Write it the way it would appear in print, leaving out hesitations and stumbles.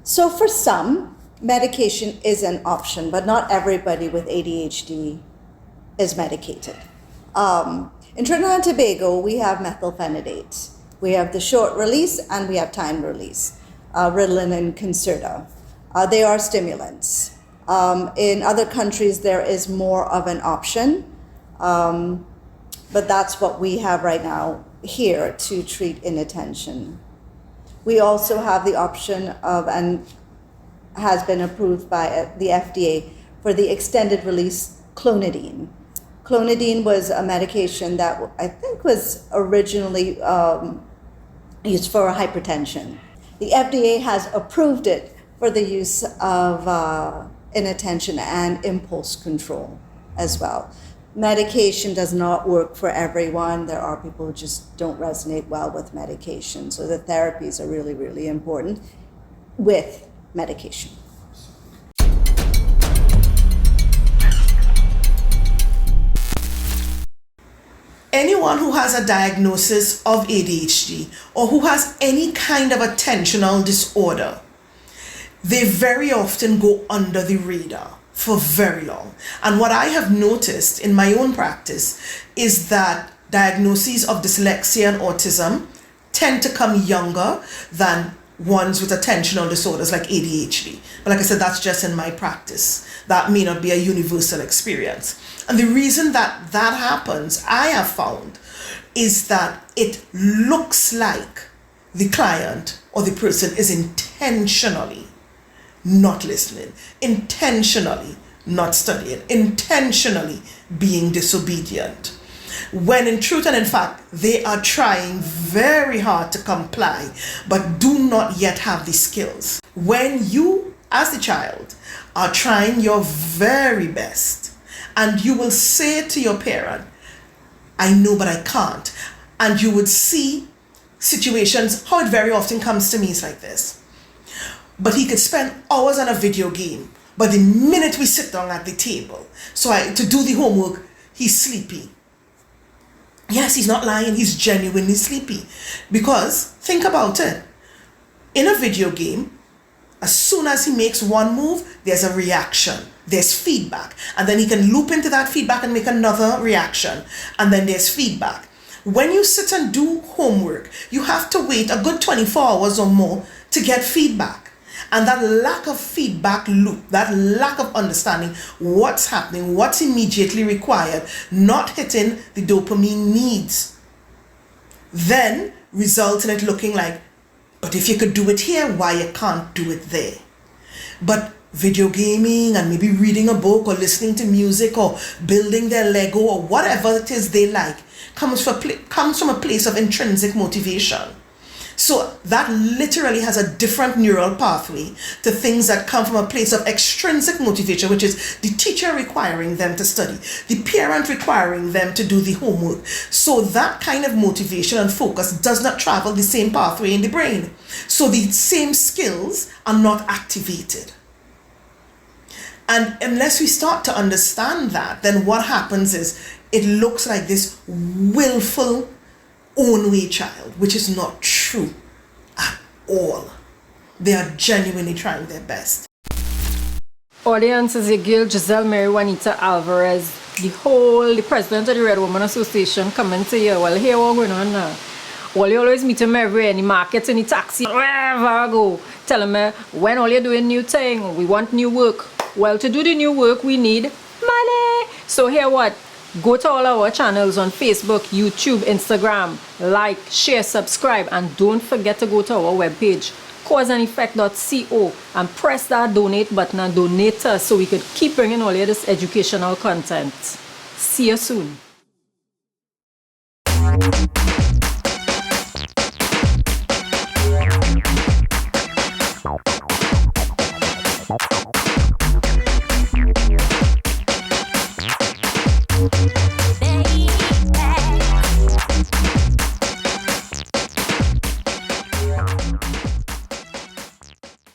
So for some, medication is an option, but not everybody with ADHD is medicated. In Trinidad and Tobago, we have methylphenidate. We have the short release and we have time release, Ritalin and Concerta. They are stimulants. In other countries, there is more of an option, but that's what we have right now here to treat inattention. We also have the option of, and has been approved by the FDA, for the extended release clonidine. Clonidine was a medication that I think was originally used for hypertension. The FDA has approved it for the use of inattention and impulse control as well. Medication does not work for everyone. There are people who just don't resonate well with medication. So the therapies are really, really important with medication. Anyone who has a diagnosis of ADHD or who has any kind of attentional disorder, they very often go under the radar for very long. And what I have noticed in my own practice is that diagnoses of dyslexia and autism tend to come younger than ones with attentional disorders like ADHD. But like I said, that's just in my practice. That may not be a universal experience. And the reason that that happens, I have found, is that it looks like the client or the person is intentionally not listening, intentionally not studying, intentionally being disobedient. When in truth and in fact, they are trying very hard to comply, but do not yet have the skills. When you, as the child, are trying your very best, and you will say to your parent, I know, but I can't. And you would see situations, how it very often comes to me is like this. But he could spend hours on a video game, but the minute we sit down at the table, to do the homework, he's sleepy. Yes, he's not lying, he's genuinely sleepy. Because, think about it, in a video game, as soon as he makes one move, there's a reaction, there's feedback, and then he can loop into that feedback and make another reaction, and then there's feedback. When you sit and do homework, you have to wait a good 24 hours or more to get feedback. And that lack of feedback loop, that lack of understanding what's happening, what's immediately required, not hitting the dopamine needs, then results in it looking like, but if you could do it here, why you can't do it there? But video gaming and maybe reading a book or listening to music or building their Lego or whatever it is they like comes from a place of intrinsic motivation. So that literally has a different neural pathway to things that come from a place of extrinsic motivation, which is the teacher requiring them to study, the parent requiring them to do the homework. So that kind of motivation and focus does not travel the same pathway in the brain. So the same skills are not activated. And unless we start to understand that, then what happens is it looks like this willful own way child, which is not true at all. They are genuinely trying their best. Audience is your girl Giselle Mary Juanita Alvarez, the president of the Red Woman Association, coming to you. Well, here what's going on now. Well, you always meet him everywhere in the market, in the taxi, wherever I go. Tell me, when all you're doing new thing, we want new work. Well, to do the new work, we need money. So here what? Go to all our channels on Facebook, YouTube, Instagram, like, share, subscribe, and don't forget to go to our webpage, causeandeffect.co, and press that donate button and donate us so we could keep bringing all of this educational content. See you soon.